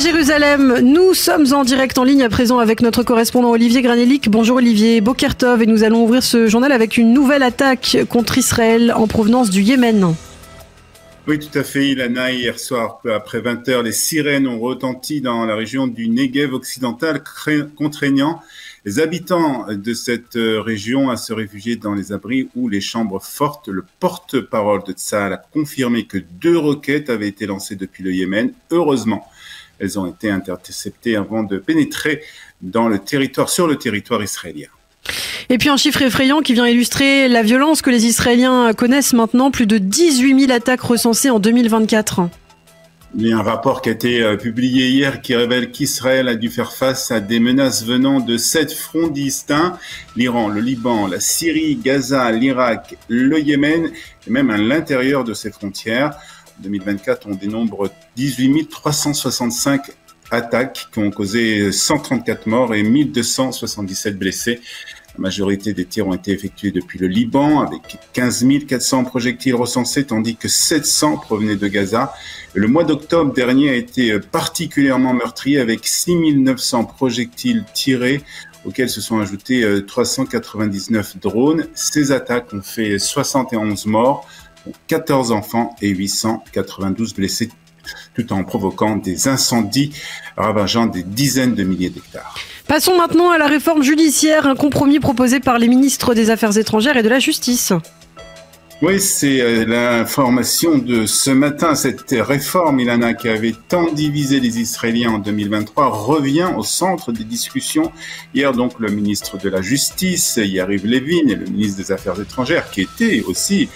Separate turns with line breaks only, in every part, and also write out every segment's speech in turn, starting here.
Jérusalem, nous sommes en direct en ligne à présent avec notre correspondant Olivier Granelik. Bonjour Olivier, Boker Tov, et nous allons ouvrir ce journal avec une nouvelle attaque contre Israël en provenance du Yémen.
Oui, tout à fait, Ilana. Hier soir, peu après 20h, les sirènes ont retenti dans la région du Negev occidental, contraignant les habitants de cette région à se réfugier dans les abris ou les chambres fortes. Le porte-parole de Tsahal a confirmé que 2 roquettes avaient été lancées depuis le Yémen. Heureusement, elles ont été interceptées avant de pénétrer sur le territoire israélien.
Et puis un chiffre effrayant qui vient illustrer la violence que les Israéliens connaissent maintenant, plus de 18 000 attaques recensées en 2024.
Il y a un rapport qui a été publié hier qui révèle qu'Israël a dû faire face à des menaces venant de 7 fronts distincts, l'Iran, le Liban, la Syrie, Gaza, l'Irak, le Yémen et même à l'intérieur de ces frontières. En 2024, on dénombre 18 365 attaques qui ont causé 134 morts et 1277 blessés. La majorité des tirs ont été effectués depuis le Liban, avec 15 400 projectiles recensés, tandis que 700 provenaient de Gaza. Et le mois d'octobre dernier a été particulièrement meurtrier, avec 6 900 projectiles tirés, auxquels se sont ajoutés 399 drones. Ces attaques ont fait 71 morts, 14 enfants et 892 blessés, tout en provoquant des incendies ravageant des dizaines de milliers d'hectares.
Passons maintenant à la réforme judiciaire, un compromis proposé par les ministres des Affaires étrangères et de la Justice.
Oui, c'est l'information de ce matin. Cette réforme, Ilana, qui avait tant divisé les Israéliens en 2023, revient au centre des discussions. Hier, donc, le ministre de la Justice, Yariv Levin, et le ministre des Affaires étrangères, qui était aussi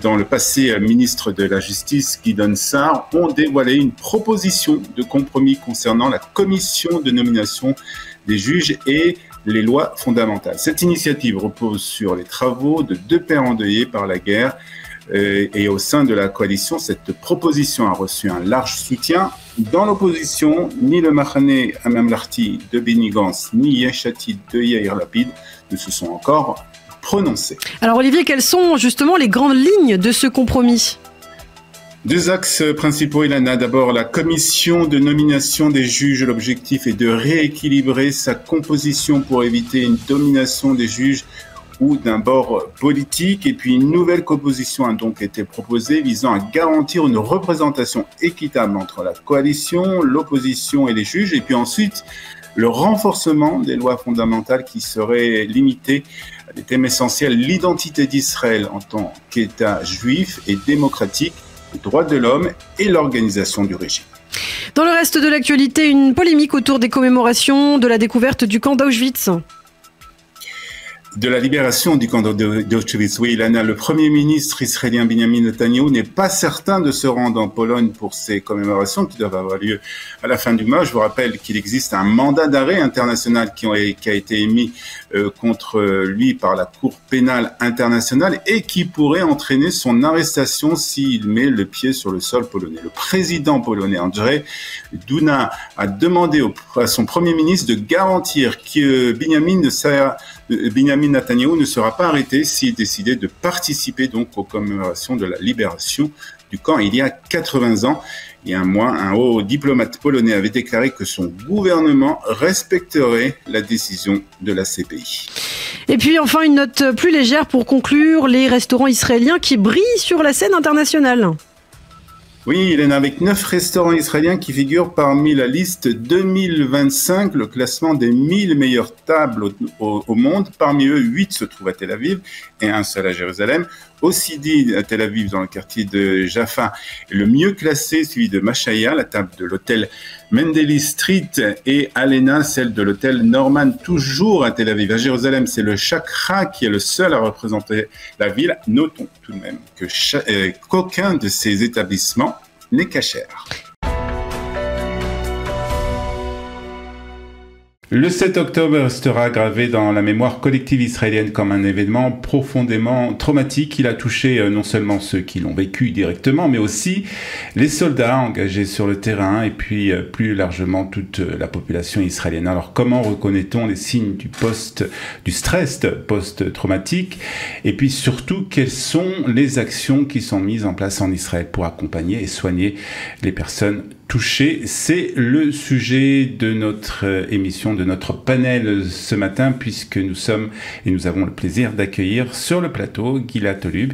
dans le passé ministre de la Justice, Gideon Sa'ar, ont dévoilé une proposition de compromis concernant la commission de nomination des juges et les lois fondamentales. Cette initiative repose sur les travaux de 2 pères endeuillés par la guerre et au sein de la coalition, cette proposition a reçu un large soutien. Dans l'opposition, ni le Machane Hamamlarti de Benny Gantz, ni Yesh Atid de Yair Lapid ne se sont encore prononcés.
Alors Olivier, quelles sont justement les grandes lignes de ce compromis ?
2 axes principaux, Ilana. D'abord, la commission de nomination des juges. L'objectif est de rééquilibrer sa composition pour éviter une domination des juges ou d'un bord politique. Et puis, une nouvelle composition a donc été proposée visant à garantir une représentation équitable entre la coalition, l'opposition et les juges. Et puis ensuite, le renforcement des lois fondamentales qui seraient limitées à des thèmes essentiels, l'identité d'Israël en tant qu'État juif et démocratique, les droits de l'homme et l'organisation du régime.
Dans le reste de l'actualité, une polémique autour des commémorations de la découverte du camp d'Auschwitz.
De la libération du camp d'Auschwitz, oui, Ilana, le Premier ministre israélien Benjamin Netanyahu n'est pas certain de se rendre en Pologne pour ces commémorations qui doivent avoir lieu à la fin du mois. Je vous rappelle qu'il existe un mandat d'arrêt international qui a été émis contre lui par la Cour pénale internationale et qui pourrait entraîner son arrestation s'il met le pied sur le sol polonais. Le président polonais Andrzej Duda a demandé à son Premier ministre de garantir que Benjamin Netanyahu ne sera pas arrêté s'il décidait de participer donc aux commémorations de la libération du camp il y a 80 ans. Il y a un mois, un haut diplomate polonais avait déclaré que son gouvernement respecterait la décision de la CPI.
Et puis enfin une note plus légère pour conclure, les restaurants israéliens qui brillent sur la scène internationale.
Oui, il y en a avec 9 restaurants israéliens qui figurent parmi la liste 2025, le classement des 1000 meilleures tables au monde. Parmi eux, 8 se trouvent à Tel Aviv et un seul à Jérusalem. Au Sidi, à Tel Aviv, dans le quartier de Jaffa, le mieux classé, celui de Machaya, la table de l'hôtel Mendeli Street, et Alena, celle de l'hôtel Norman, toujours à Tel Aviv. À Jérusalem, c'est le Chakra qui est le seul à représenter la ville. Notons tout de même que qu'aucun de ces établissements n'est cachère. Le 7 octobre restera gravé dans la mémoire collective israélienne comme un événement profondément traumatique. Il a touché non seulement ceux qui l'ont vécu directement, mais aussi les soldats engagés sur le terrain et puis plus largement toute la population israélienne. Alors comment reconnaît-on les signes du stress post-traumatique? Et puis surtout, quelles sont les actions qui sont mises en place en Israël pour accompagner et soigner les personnes toucher. C'est le sujet de notre émission, de notre panel ce matin, puisque nous avons le plaisir d'accueillir sur le plateau Gila Tolub,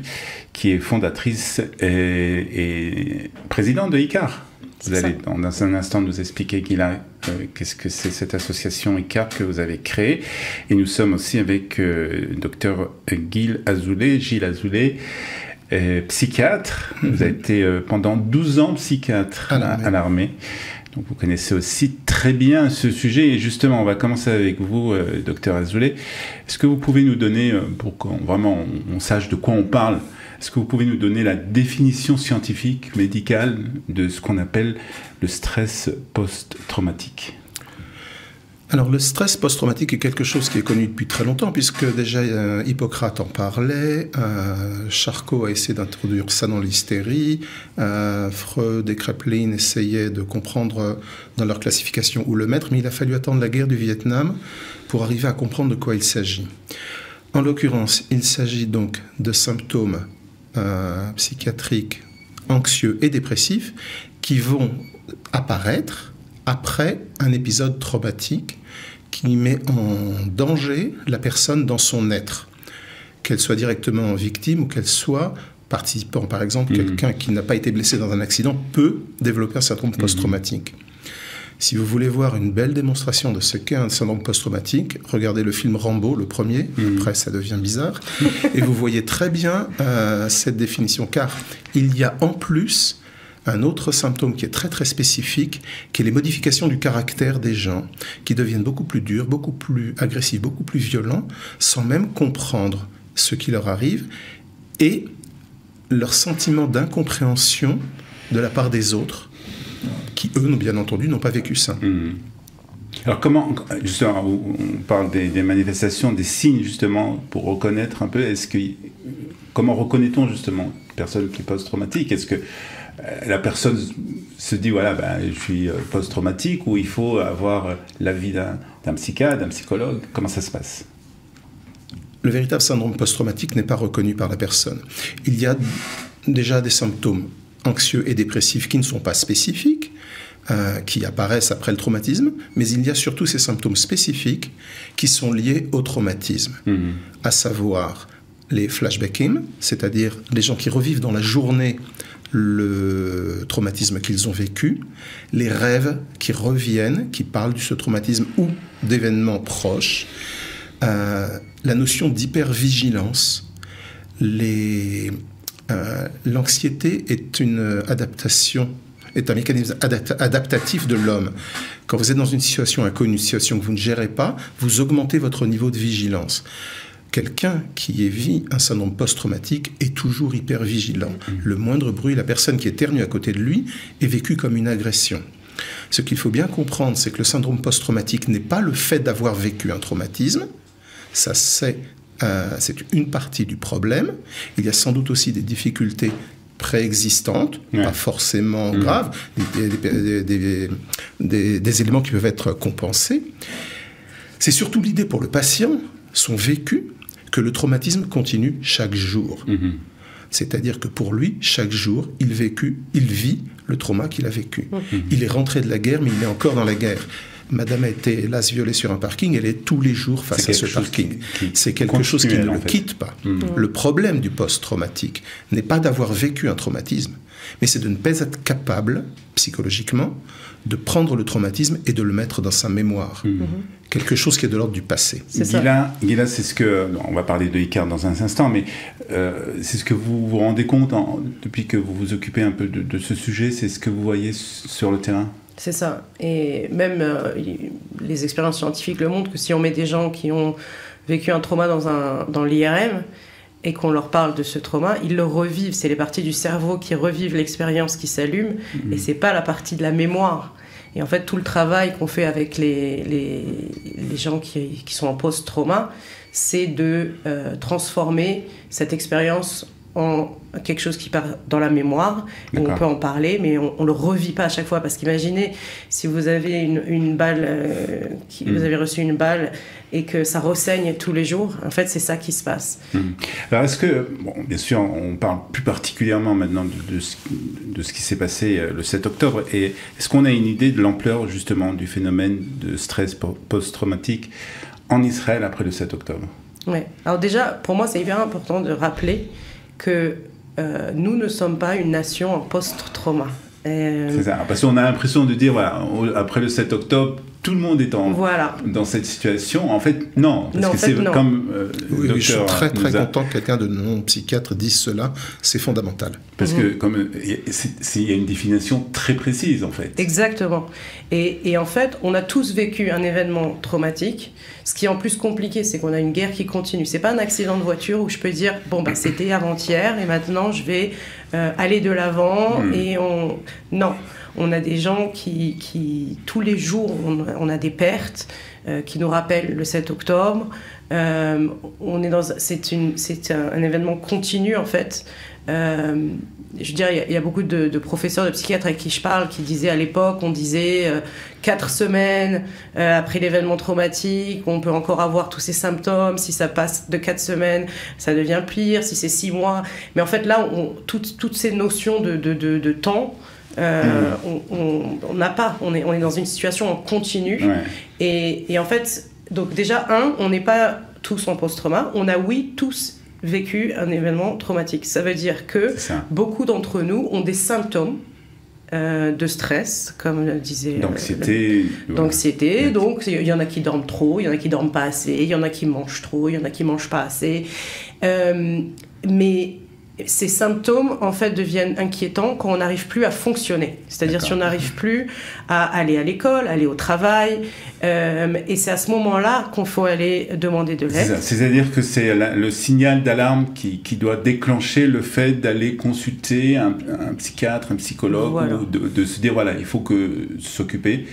qui est fondatrice et présidente de ICAR. Vous allez dans un instant nous expliquer, Gila, qu'est-ce que c'est cette association ICAR que vous avez créée. Et nous sommes aussi avec Dr Gilles Azoulay, psychiatre. Vous avez été pendant 12 ans psychiatre à l'armée. Donc vous connaissez aussi très bien ce sujet. Et justement, on va commencer avec vous, Dr Azoulay. Est-ce que vous pouvez nous donner, pour qu'on vraiment on sache de quoi on parle, est-ce que vous pouvez nous donner la définition scientifique, médicale, de ce qu'on appelle le stress post-traumatique ?
Alors le stress post-traumatique est quelque chose qui est connu depuis très longtemps, puisque déjà Hippocrate en parlait, Charcot a essayé d'introduire ça dans l'hystérie, Freud et Kraepelin essayaient de comprendre dans leur classification où le mettre, mais il a fallu attendre la guerre du Vietnam pour arriver à comprendre de quoi il s'agit. En l'occurrence, il s'agit donc de symptômes psychiatriques, anxieux et dépressifs qui vont apparaître après un épisode traumatique qui met en danger la personne dans son être, qu'elle soit directement victime ou qu'elle soit participant. Par exemple, quelqu'un qui n'a pas été blessé dans un accident peut développer un syndrome post-traumatique. Si vous voulez voir une belle démonstration de ce qu'est un syndrome post-traumatique, regardez le film Rambo, le premier, après ça devient bizarre, et vous voyez très bien cette définition, car il y a en plus un autre symptôme qui est très très spécifique, qui est les modifications du caractère des gens, qui deviennent beaucoup plus durs, beaucoup plus agressifs, beaucoup plus violents, sans même comprendre ce qui leur arrive, et leur sentiment d'incompréhension de la part des autres, qui eux, bien entendu, n'ont pas vécu ça.
Alors comment, justement, on parle des manifestations, des signes justement, pour reconnaître un peu, comment reconnaît-on justement une personne qui est post-traumatique ? Est-ce que la personne se dit, voilà, je suis post-traumatique, ou il faut avoir l'avis d'un psychiatre, d'un psychologue ? Comment ça se passe ?
Le véritable syndrome post-traumatique n'est pas reconnu par la personne. Il y a déjà des symptômes anxieux et dépressifs qui ne sont pas spécifiques, qui apparaissent après le traumatisme, mais il y a surtout ces symptômes spécifiques qui sont liés au traumatisme, à savoir les flashbacking, c'est-à-dire les gens qui revivent dans la journée le traumatisme qu'ils ont vécu, les rêves qui reviennent, qui parlent de ce traumatisme ou d'événements proches, la notion d'hypervigilance, l'anxiété est une adaptation, est un mécanisme adaptatif de l'homme. Quand vous êtes dans une situation inconnue, une situation que vous ne gérez pas, vous augmentez votre niveau de vigilance. Quelqu'un qui vit un syndrome post-traumatique est toujours hyper vigilant. Le moindre bruit, la personne qui éternue à côté de lui est vécue comme une agression. Ce qu'il faut bien comprendre, c'est que le syndrome post-traumatique n'est pas le fait d'avoir vécu un traumatisme. Ça, c'est une partie du problème. Il y a sans doute aussi des difficultés préexistantes, pas forcément graves, des éléments qui peuvent être compensés. C'est surtout l'idée pour le patient, son vécu, que le traumatisme continue chaque jour. C'est-à-dire que pour lui, chaque jour, il vit le trauma qu'il a vécu. Il est rentré de la guerre, mais il est encore dans la guerre. Madame a été, hélas, violée sur un parking, elle est tous les jours face à ce parking. C'est quelque chose qui ne le quitte pas. Le problème du post-traumatique n'est pas d'avoir vécu un traumatisme, mais c'est de ne pas être capable, psychologiquement, de prendre le traumatisme et de le mettre dans sa mémoire. Quelque chose qui est de l'ordre du passé.
Gila, c'est ce que... On va parler de ICAR dans un instant, mais c'est ce que vous vous rendez compte depuis que vous vous occupez un peu de ce sujet, c'est ce que vous voyez sur le terrain ?
C'est ça. Et même les expériences scientifiques le montrent que si on met des gens qui ont vécu un trauma dans l'IRM et qu'on leur parle de ce trauma, ils le revivent. C'est les parties du cerveau qui revivent l'expérience qui s'allument et c'est pas la partie de la mémoire. Et en fait, tout le travail qu'on fait avec les gens qui sont en post-trauma, c'est de transformer cette expérience en quelque chose qui part dans la mémoire, et on peut en parler, mais on ne le revit pas à chaque fois, parce qu'imaginez si vous avez une balle, vous avez reçu une balle et que ça ressaigne tous les jours, en fait c'est ça qui se passe.
Alors est-ce que, bien sûr on parle plus particulièrement maintenant de ce qui s'est passé le 7 octobre, et est-ce qu'on a une idée de l'ampleur justement du phénomène de stress post-traumatique en Israël après le 7 octobre?
Ouais. Alors déjà, pour moi c'est hyper important de rappeler que nous ne sommes pas une nation en post-trauma.
C'est ça, parce qu'on a l'impression de dire, voilà, après le 7 octobre, tout le monde est dans cette situation. En fait, non. Parce que c'est comme
oui, je suis très content que quelqu'un de non-psychiatre dise cela. C'est fondamental.
Parce que il y a une définition très précise, en fait.
Exactement. Et en fait, on a tous vécu un événement traumatique. Ce qui est en plus compliqué, c'est qu'on a une guerre qui continue. C'est pas un accident de voiture où je peux dire, c'était avant-hier et maintenant je vais aller de l'avant. Non. On a des gens qui tous les jours, on a des pertes qui nous rappellent le 7 octobre. C'est un événement continu, en fait. Je veux dire, il y a beaucoup de professeurs, de psychiatres avec qui je parle qui disaient à l'époque, on disait 4 semaines après l'événement traumatique, on peut encore avoir tous ces symptômes. Si ça passe de 4 semaines, ça devient pire. Si c'est 6 mois. Mais en fait, là, toutes ces notions de temps, on n'a pas. On est dans une situation en continu. Ouais. Et en fait, donc déjà, on n'est pas tous en post-trauma. On a, tous vécu un événement traumatique. Ça veut dire que beaucoup d'entre nous ont des symptômes de stress, comme le disait...
D'anxiété.
D'anxiété. Donc, il y en a qui dorment trop, il y en a qui dorment pas assez, il y en a qui mangent trop, il y en a qui mangent pas assez. Mais ces symptômes, en fait, deviennent inquiétants quand on n'arrive plus à fonctionner. C'est-à-dire si on n'arrive plus à aller à l'école, aller au travail. Et c'est à ce moment-là qu'on faut aller demander de l'aide.
C'est-à-dire que c'est le signal d'alarme qui doit déclencher le fait d'aller consulter un psychiatre, un psychologue, ou de se dire, voilà, il faut s'occuper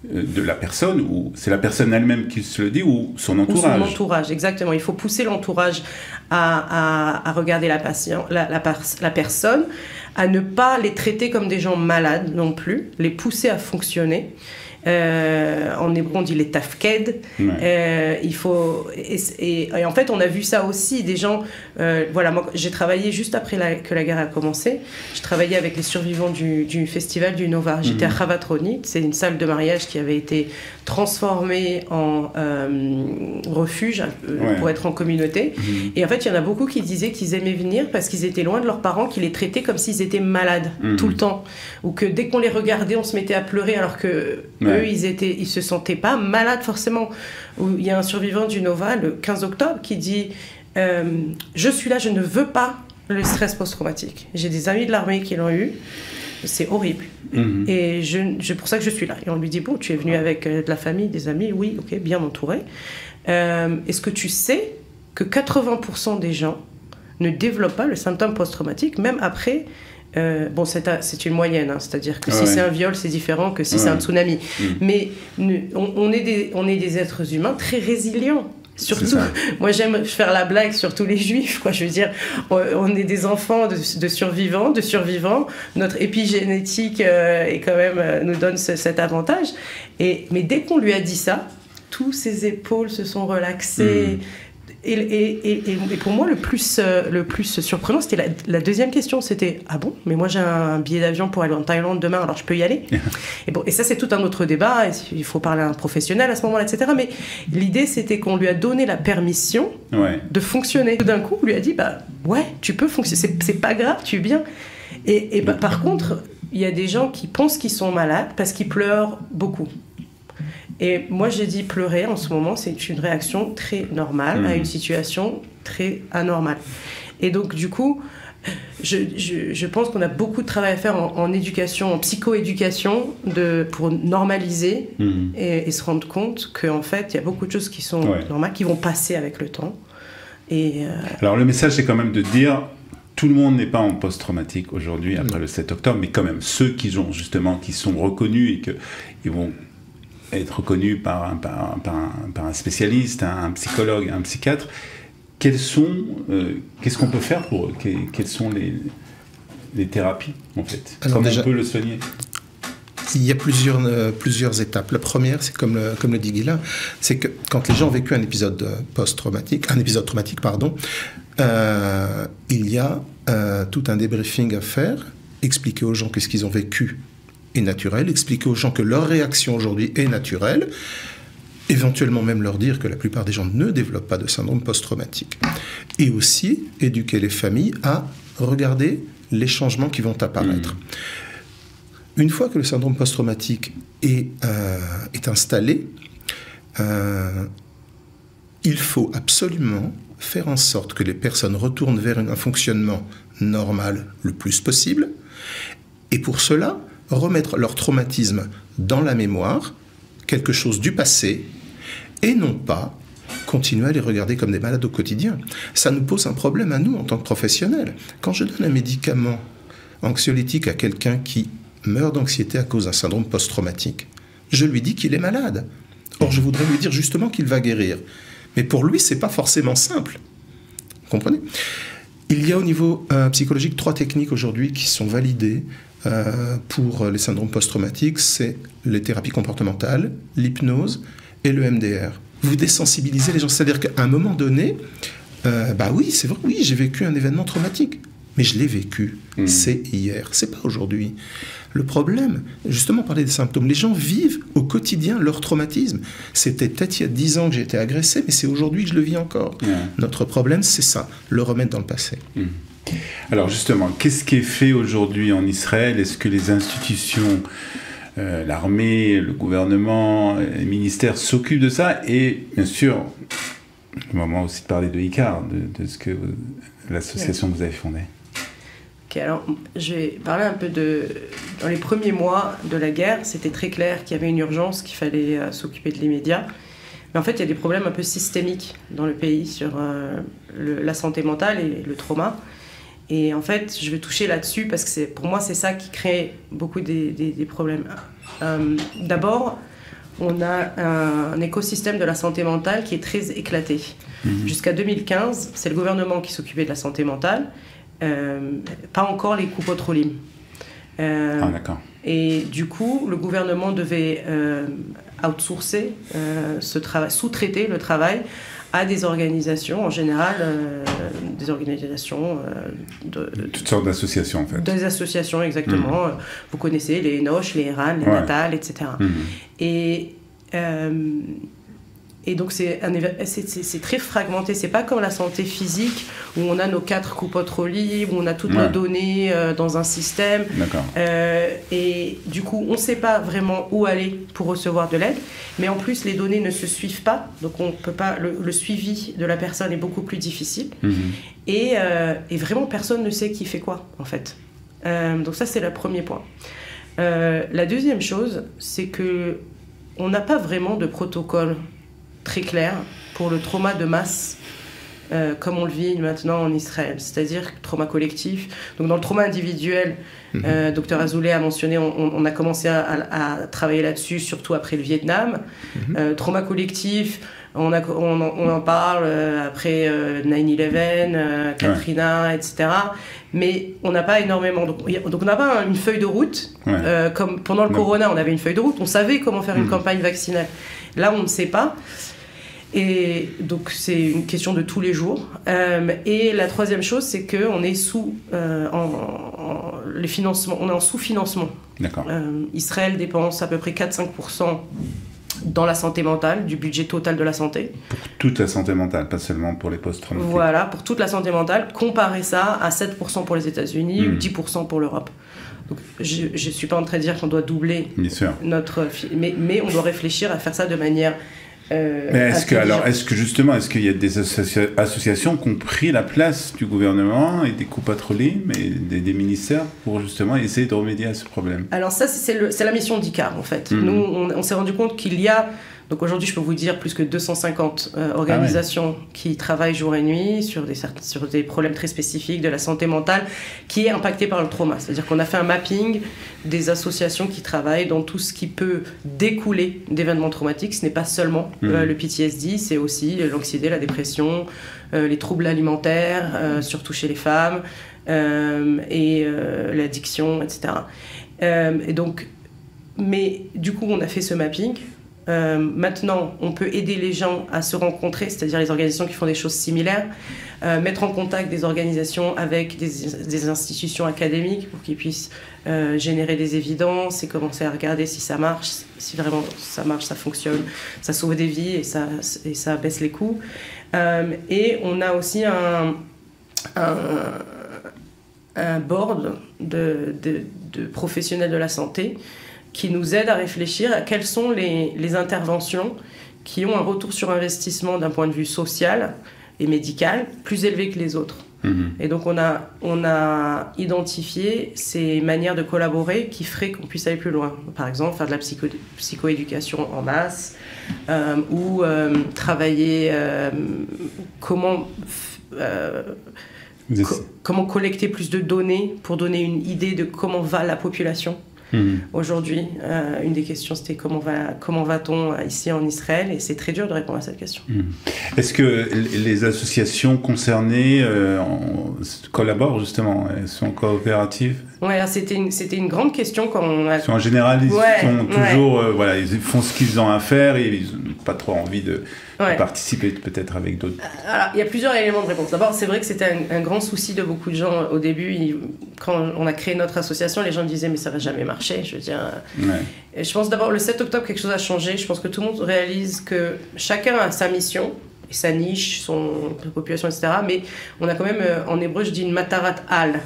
de la personne, ou c'est la personne elle-même qui se le dit, ou son entourage.
Ou son entourage, exactement. Il faut pousser l'entourage à regarder la personne, à ne pas les traiter comme des gens malades non plus, les pousser à fonctionner. En hébreu on dit les tafked. Il faut et en fait on a vu ça aussi, des gens moi j'ai travaillé juste après que la guerre a commencé. Je travaillais avec les survivants du festival du Nova. J'étais à Chavatronit, c'est une salle de mariage qui avait été transformée en refuge pour être en communauté. Et en fait il y en a beaucoup qui disaient qu'ils aimaient venir parce qu'ils étaient loin de leurs parents, qui les traitaient comme s'ils étaient malades tout le temps, ou que dès qu'on les regardait on se mettait à pleurer, alors que eux, ils se sentaient pas malades forcément. Il y a un survivant du Nova, le 15 octobre, qui dit je suis là, je ne veux pas le stress post-traumatique. J'ai des amis de l'armée qui l'ont eu, c'est horrible. Et c'est pour ça que je suis là. Et on lui dit, bon, tu es venu avec de la famille, des amis? Oui, ok, bien entouré. Est-ce que tu sais que 80% des gens ne développent pas le symptôme post-traumatique, même après... c'est une moyenne, c'est-à-dire que si c'est un viol, c'est différent que si c'est un tsunami. Mais on est des êtres humains très résilients. Surtout, moi j'aime faire la blague sur tous les juifs, quoi. Je veux dire, on est des enfants de survivants. Notre épigénétique est quand même, nous donne cet avantage. Mais dès qu'on lui a dit ça, tous ses épaules se sont relaxées. Et pour moi, le plus surprenant, c'était la deuxième question. C'était, ah bon, mais moi j'ai un billet d'avion pour aller en Thaïlande demain, alors je peux y aller? Et ça, c'est tout un autre débat. Il faut parler à un professionnel à ce moment-là, etc. Mais l'idée, c'était qu'on lui a donné la permission de fonctionner. Tout d'un coup, on lui a dit, tu peux fonctionner, c'est pas grave, tu es bien. Par contre, il y a des gens qui pensent qu'ils sont malades parce qu'ils pleurent beaucoup. Et moi, j'ai dit pleurer en ce moment, c'est une réaction très normale à une situation très anormale. Et donc, du coup, je pense qu'on a beaucoup de travail à faire en éducation, en psychoéducation, pour normaliser et se rendre compte qu'en fait, il y a beaucoup de choses qui sont normales, qui vont passer avec le temps.
Alors, le message, c'est quand même de dire... Tout le monde n'est pas en post-traumatique aujourd'hui, après le 7 octobre, mais quand même, ceux qui sont reconnus et qu'ils vont être reconnus par un spécialiste, un psychologue, un psychiatre, qu'est-ce qu'on peut faire pour eux? Quelles sont les thérapies, en fait?
Alors
Comment
déjà,
on peut le soigner?
il y a plusieurs étapes. La première, c'est comme le dit Guylain, c'est que quand les gens ont vécu un épisode traumatique, il y a tout un débriefing à faire, expliquer aux gens que ce qu'ils ont vécu est naturel, expliquer aux gens que leur réaction aujourd'hui est naturelle, éventuellement même leur dire que la plupart des gens ne développent pas de syndrome post-traumatique. Et aussi éduquer les familles à regarder les changements qui vont apparaître. Une fois que le syndrome post-traumatique est installé, il faut absolument faire en sorte que les personnes retournent vers un fonctionnement normal le plus possible, et pour cela, remettre leur traumatisme dans la mémoire, quelque chose du passé, et non pas continuer à les regarder comme des malades au quotidien. Ça nous pose un problème à nous en tant que professionnels. Quand je donne un médicament anxiolytique à quelqu'un qui meurt d'anxiété à cause d'un syndrome post-traumatique, je lui dis qu'il est malade. Or, je voudrais lui dire justement qu'il va guérir. Mais pour lui, c'est pas forcément simple. Vous comprenez ? Il y a au niveau psychologique 3 techniques aujourd'hui qui sont validées pour les syndromes post-traumatiques. C'est les thérapies comportementales, l'hypnose et le MDR. Vous désensibilisez les gens. C'est-à-dire qu'à un moment donné, oui, c'est vrai, oui, j'ai vécu un événement traumatique. Mais je l'ai vécu, c'est hier, c'est pas aujourd'hui. Le problème, justement, parler des symptômes, les gens vivent au quotidien leur traumatisme. C'était peut-être il y a 10 ans que j'ai été agressé, mais c'est aujourd'hui que je le vis encore. Notre problème, c'est ça, le remettre dans le passé.
Alors justement, qu'est-ce qui est fait aujourd'hui en Israël? Est-ce que les institutions, l'armée, le gouvernement, les ministères s'occupent de ça? Et bien sûr, le moment aussi de parler de ICAR, de ce que l'association que vous avez fondée.
Ok, alors je vais parler un peu dans les premiers mois de la guerre, c'était très clair qu'il y avait une urgence, qu'il fallait s'occuper de l'immédiat. Mais en fait, il y a des problèmes un peu systémiques dans le pays sur la santé mentale et le trauma. Et en fait, je vais toucher là-dessus parce que pour moi, c'est ça qui crée beaucoup des problèmes. D'abord, on a un écosystème de la santé mentale qui est très éclaté. Jusqu'à 2015, c'est le gouvernement qui s'occupait de la santé mentale, pas encore les coupotrolim.
D'accord.
Et du coup, le gouvernement devait outsourcer ce travail, sous-traiter le travail à des organisations, en général, des organisations
toutes sortes d'associations, en fait. Des
associations, exactement. Vous connaissez les Enoch, les Eran, les Natal, etc. Et donc, c'est très fragmenté. C'est pas comme la santé physique, où on a nos 4 coupotrolim, où on a toutes nos données dans un système.
D'accord.
Et du coup, on ne sait pas vraiment où aller pour recevoir de l'aide. Mais en plus, les données ne se suivent pas. Donc, on peut pas, le suivi de la personne est beaucoup plus difficile. Et vraiment, personne ne sait qui fait quoi, en fait. Donc ça, c'est le premier point. La deuxième chose, c'est qu'on n'a pas vraiment de protocole très clair pour le trauma de masse comme on le vit maintenant en Israël, c'est-à-dire trauma collectif. Donc dans le trauma individuel, Dr Azoulay a mentionné, on a commencé à travailler là-dessus, surtout après le Vietnam. Trauma collectif, on en parle après 9/11, Katrina, etc. Mais on n'a pas énormément. Donc on n'a pas une feuille de route. Comme pendant le Corona, on avait une feuille de route. On savait comment faire une campagne vaccinale. Là, on ne sait pas. Et donc, c'est une question de tous les jours. Et la troisième chose, c'est qu'on est les financements, on est en sous-financement.
D'accord.
Israël dépense à peu près 4-5% dans la santé mentale, du budget total de la santé.
Pour toute la santé mentale, pas seulement pour les post-traumatiques.
Voilà, pour toute la santé mentale. Comparez ça à 7% pour les États-Unis ou 10% pour l'Europe. Donc, je ne suis pas en train de dire qu'on doit doubler notre... Mais on doit réfléchir à faire ça de manière...
Mais est-ce qu'il y a des associations qui ont pris la place du gouvernement et des coupotrolim et des ministères pour justement essayer de remédier à ce problème?
Alors ça, c'est la mission d'ICAR, en fait. Nous, on s'est rendu compte qu'il y a Donc aujourd'hui, je peux vous dire plus que 250 organisations qui travaillent jour et nuit sur des problèmes très spécifiques de la santé mentale qui est impactée par le trauma. C'est-à-dire qu'on a fait un mapping des associations qui travaillent dans tout ce qui peut découler d'événements traumatiques. Ce n'est pas seulement le PTSD, c'est aussi l'anxiété, la dépression, les troubles alimentaires, surtout chez les femmes, et l'addiction, etc. Et donc, mais du coup, on a fait ce mapping. Maintenant, on peut aider les gens à se rencontrer, c'est-à-dire les organisations qui font des choses similaires, mettre en contact des organisations avec des institutions académiques pour qu'ils puissent générer des évidences et commencer à regarder si ça marche, si vraiment ça marche, ça fonctionne, ça sauve des vies et ça baisse les coûts. Et on a aussi un board de professionnels de la santé qui nous aide à réfléchir à quelles sont les interventions qui ont un retour sur investissement d'un point de vue social et médical plus élevé que les autres. Et donc on a identifié ces manières de collaborer qui feraient qu'on puisse aller plus loin. Par exemple, faire de la psychoéducation en masse, ou travailler comment collecter plus de données pour donner une idée de comment va la population. Aujourd'hui, une des questions c'était comment va-t-on ici en Israël, et c'est très dur de répondre à cette question.
Est-ce que les associations concernées collaborent justement, elles sont coopératives?
Ouais, c'était une grande question quand on a...
En général, ils sont toujours, ils font ce qu'ils ont à faire et ils n'ont pas trop envie de participer peut-être avec d'autres. Alors, il
y a plusieurs éléments de réponse. D'abord, c'est vrai que c'était un grand souci de beaucoup de gens au début. Quand on a créé notre association, les gens disaient mais ça va jamais marcher. Je veux dire, je pense d'abord le 7 octobre quelque chose a changé. Je pense que tout le monde réalise que chacun a sa mission et sa niche, son population, etc. Mais on a quand même, en hébreu, je dis une matarat al.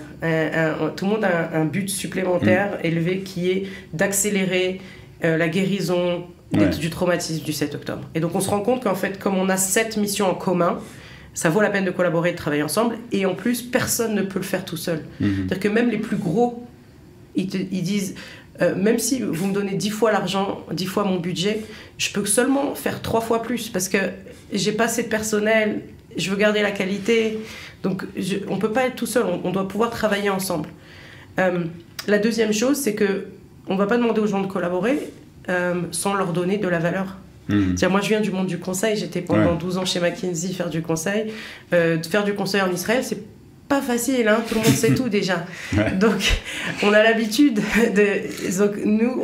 Tout le monde a un but supplémentaire élevé qui est d'accélérer la guérison du traumatisme du 7 octobre. Et donc on se rend compte qu'en fait, comme on a cette mission en commun, ça vaut la peine de collaborer, de travailler ensemble. Et en plus, personne ne peut le faire tout seul. C'est-à-dire que même les plus gros, ils disent... même si vous me donnez 10 fois l'argent, 10 fois mon budget, je peux seulement faire 3 fois plus parce que j'ai pas assez de personnel, je veux garder la qualité. Donc on peut pas être tout seul, on doit pouvoir travailler ensemble. La deuxième chose, c'est que on va pas demander aux gens de collaborer sans leur donner de la valeur. Moi, je viens du monde du conseil, j'étais pendant 12 ans chez McKinsey faire du conseil. Faire du conseil en Israël, c'est pas facile, hein, tout le monde sait tout déjà. Donc, on a l'habitude donc, nous,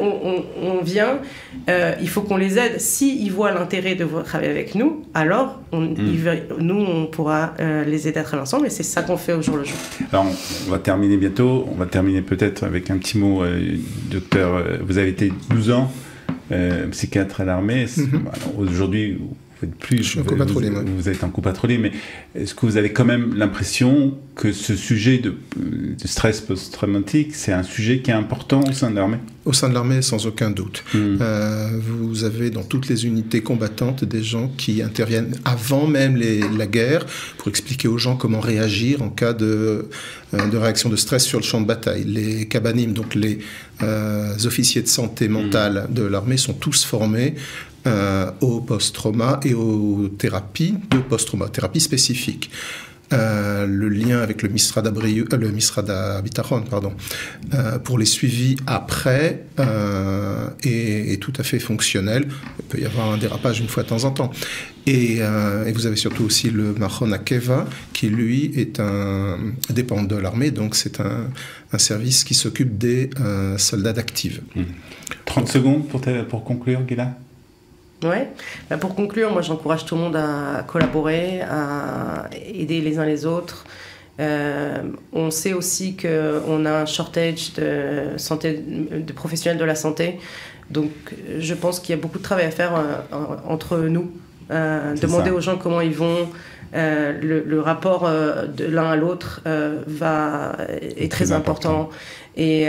on vient, il faut qu'on les aide. S'ils voient l'intérêt de travailler avec nous, alors nous, on pourra les aider à travailler ensemble, et c'est ça qu'on fait au jour le jour.
Alors, on va terminer bientôt. On va terminer peut-être avec un petit mot, docteur. Vous avez été 12 ans psychiatre à l'armée. Aujourd'hui, vous êtes en coup patrouillé, mais est-ce que vous avez quand même l'impression que ce sujet de stress post-traumatique, c'est un sujet qui est important au sein de l'armée?
Au sein de l'armée, sans aucun doute. Vous avez dans toutes les unités combattantes des gens qui interviennent avant même la guerre pour expliquer aux gens comment réagir en cas de réaction de stress sur le champ de bataille. Les kabanim, donc les officiers de santé mentale de l'armée, sont tous formés au post-trauma et aux thérapies de post-trauma, thérapies spécifiques. Le lien avec le Misrad Bitachon, pour les suivis après est tout à fait fonctionnel. Il peut y avoir un dérapage une fois de temps en temps. Et vous avez surtout aussi le Machon Akeva, qui lui dépend de l'armée, donc c'est un service qui s'occupe des soldats d'active.
30 secondes pour conclure, Gila.
Ouais. Pour conclure, moi j'encourage tout le monde à collaborer, à aider les uns les autres. On sait aussi qu'on a un shortage de professionnels de la santé. Donc je pense qu'il y a beaucoup de travail à faire entre nous. Demander aux gens comment ils vont. Le rapport de l'un à l'autre est très important. Mais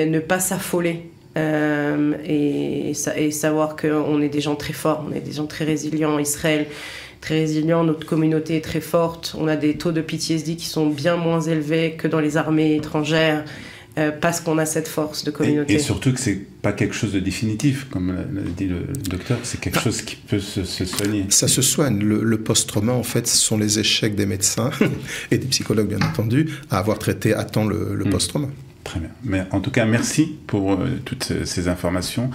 ne pas s'affoler. Et savoir qu'on est des gens très forts, on est des gens très résilients. Israël, très résilient, notre communauté est très forte. On a des taux de PTSD qui sont bien moins élevés que dans les armées étrangères. parce qu'on a cette force de communauté.
Et surtout que c'est pas quelque chose de définitif, comme l'a dit le docteur, c'est quelque chose qui peut se soigner.
Ça se soigne. Le post-trauma, en fait, ce sont les échecs des médecins et des psychologues, bien entendu, à avoir traité à temps le post-trauma.
Très bien. Mais en tout cas, merci pour toutes ces informations,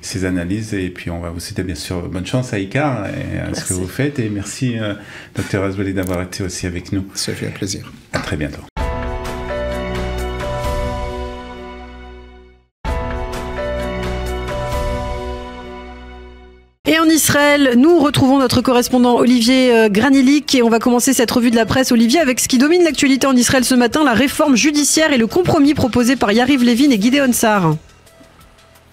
ces analyses. Et puis, on va vous souhaiter bien sûr bonne chance à ICAR et à ce que vous faites. Et merci, Dr Azouali, d'avoir été aussi avec nous.
Ça fait un plaisir.
À très bientôt.
Et en Israël, nous retrouvons notre correspondant Olivier Granilic et on va commencer cette revue de la presse, Olivier, avec ce qui domine l'actualité en Israël ce matin, la réforme judiciaire et le compromis proposé par Yariv Levin et Gideon Sa'ar.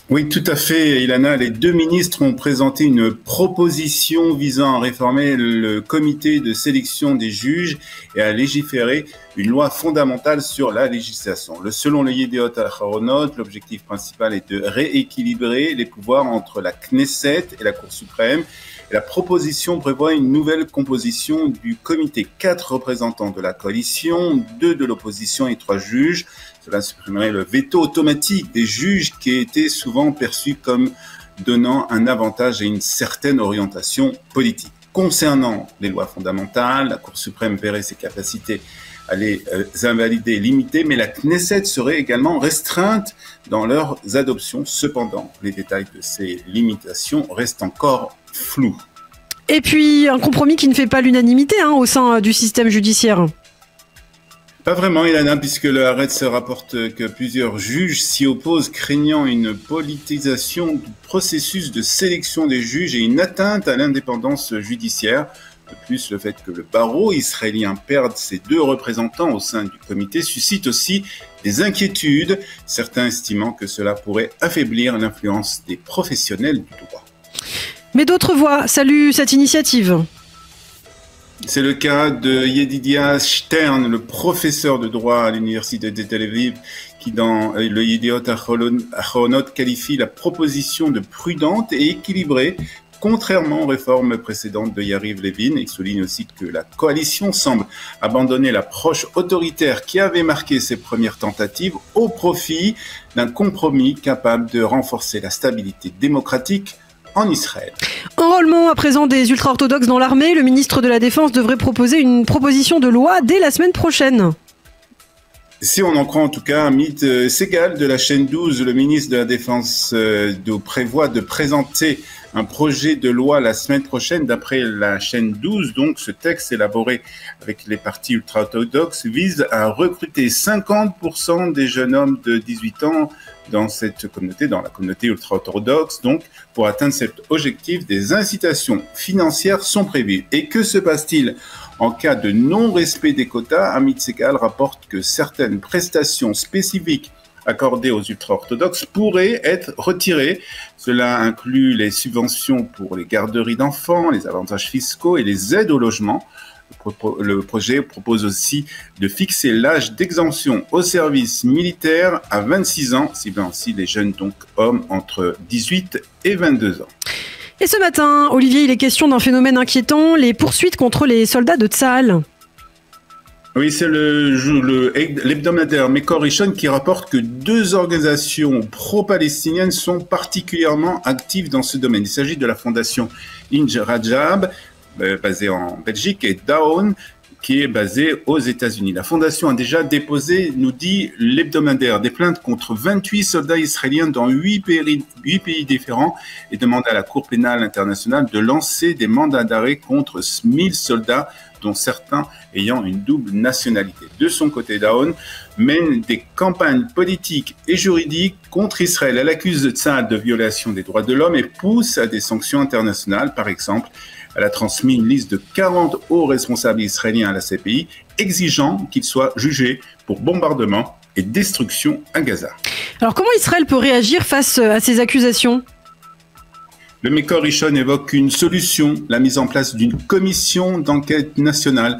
Oui, tout à fait, Ilana. Les deux ministres ont présenté une proposition visant à réformer le comité de sélection des juges et à légiférer une loi fondamentale sur la législation. Selon le Yediot Ahronot, l'objectif principal est de rééquilibrer les pouvoirs entre la Knesset et la Cour suprême. La proposition prévoit une nouvelle composition du comité, 4 représentants de la coalition, 2 de l'opposition et 3 juges. Cela supprimerait le veto automatique des juges qui était souvent perçu comme donnant un avantage et une certaine orientation politique. Concernant les lois fondamentales, la Cour suprême verrait ses capacités à les invalider, limitées, mais la Knesset serait également restreinte dans leurs adoptions. Cependant, les détails de ces limitations restent encore flous.
Et puis, un compromis qui ne fait pas l'unanimité au sein du système judiciaire.
Pas vraiment, Ilana, puisque le Haaretz rapporte que plusieurs juges s'y opposent, craignant une politisation du processus de sélection des juges et une atteinte à l'indépendance judiciaire. De plus, le fait que le barreau israélien perde ses 2 représentants au sein du comité suscite aussi des inquiétudes, certains estimant que cela pourrait affaiblir l'influence des professionnels du droit.
Mais d'autres voix saluent cette initiative.
C'est le cas de Yedidia Stern, le professeur de droit à l'université de Tel Aviv, qui dans le Yediot Ahronot qualifie la proposition de prudente et équilibrée, contrairement aux réformes précédentes de Yariv Levin. Il souligne aussi que la coalition semble abandonner l'approche autoritaire qui avait marqué ses premières tentatives au profit d'un compromis capable de renforcer la stabilité démocratique en Israël.
Enrôlement à présent des ultra-orthodoxes dans l'armée, le ministre de la Défense devrait proposer une proposition de loi dès la semaine prochaine.
Si on en croit en tout cas Amit Segal de la chaîne 12, le ministre de la Défense prévoit de présenter un projet de loi la semaine prochaine. D'après la chaîne 12, donc, ce texte élaboré avec les partis ultra-orthodoxes vise à recruter 50% des jeunes hommes de 18 ans dans cette communauté, dans la communauté ultra-orthodoxe. Donc, pour atteindre cet objectif, des incitations financières sont prévues. Et que se passe-t-il en cas de non-respect des quotas? Amit Segal rapporte que certaines prestations spécifiques accordées aux ultra-orthodoxes pourraient être retirées. Cela inclut les subventions pour les garderies d'enfants, les avantages fiscaux et les aides au logement. Le projet propose aussi de fixer l'âge d'exemption au service militaire à 26 ans, ciblant ainsi les jeunes donc hommes entre 18 et 22 ans.
Et ce matin, Olivier, il est question d'un phénomène inquiétant, les poursuites contre les soldats de Tsahal.
Oui, c'est l'hebdomadaire Mekor Rishon qui rapporte que 2 organisations pro-palestiniennes sont particulièrement actives dans ce domaine. Il s'agit de la fondation Inj Rajab, basée en Belgique, et Daon, qui est basée aux États-Unis. La fondation a déjà déposé, nous dit l'hebdomadaire, des plaintes contre 28 soldats israéliens dans 8 pays différents et demande à la Cour pénale internationale de lancer des mandats d'arrêt contre 1000 soldats, dont certains ayant une double nationalité. De son côté, Daon mène des campagnes politiques et juridiques contre Israël. Elle accuse Tsahal de violation des droits de l'homme et pousse à des sanctions internationales. Par exemple, elle a transmis une liste de 40 hauts responsables israéliens à la CPI, exigeant qu'ils soient jugés pour bombardement et destruction à Gaza.
Alors comment Israël peut réagir face à ces accusations ?
Le Mekor Rishon évoque une solution, la mise en place d'une commission d'enquête nationale.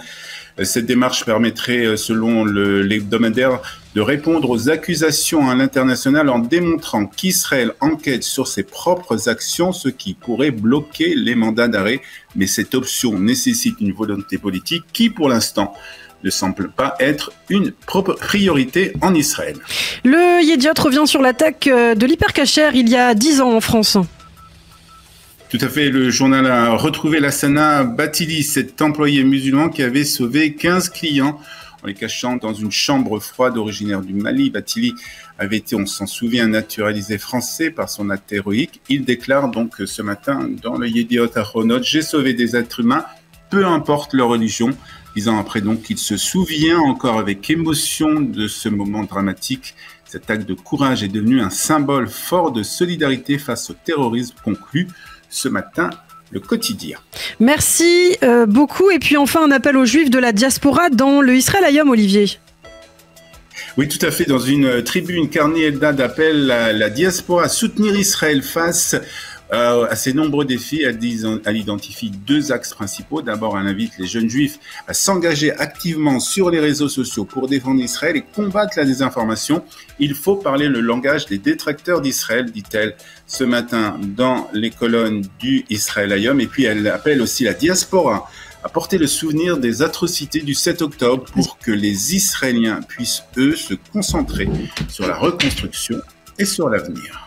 Cette démarche permettrait, selon l'hebdomadaire, de répondre aux accusations à l'international en démontrant qu'Israël enquête sur ses propres actions, ce qui pourrait bloquer les mandats d'arrêt. Mais cette option nécessite une volonté politique qui, pour l'instant, ne semble pas être une priorité en Israël.
Le Yediot revient sur l'attaque de l'hypercacher il y a 10 ans en France.
Tout à fait, le journal a retrouvé Lassana Batili, cet employé musulman qui avait sauvé 15 clients en les cachant dans une chambre froide originaire du Mali. Batili avait été, on s'en souvient, naturalisé français par son acte héroïque. Il déclare donc ce matin dans le Yediot Ahronot « J'ai sauvé des êtres humains, peu importe leur religion ». 10 ans après donc, il se souvient encore avec émotion de ce moment dramatique. Cet acte de courage est devenu un symbole fort de solidarité face au terrorisme, conclut ce matin le quotidien.
Merci beaucoup. Et puis enfin, un appel aux Juifs de la diaspora dans le Israël Hayom, Olivier.
Oui, tout à fait. Dans une tribune, Karni Eldad appelle la diaspora à soutenir Israël face à ces nombreux défis. Elle identifie 2 axes principaux. D'abord, elle invite les jeunes juifs à s'engager activement sur les réseaux sociaux pour défendre Israël et combattre la désinformation. Il faut parler le langage des détracteurs d'Israël, dit-elle ce matin dans les colonnes du Israël Hayom. Et puis, elle appelle aussi la diaspora à porter le souvenir des atrocités du 7 octobre pour que les Israéliens puissent, eux, se concentrer sur la reconstruction et sur l'avenir.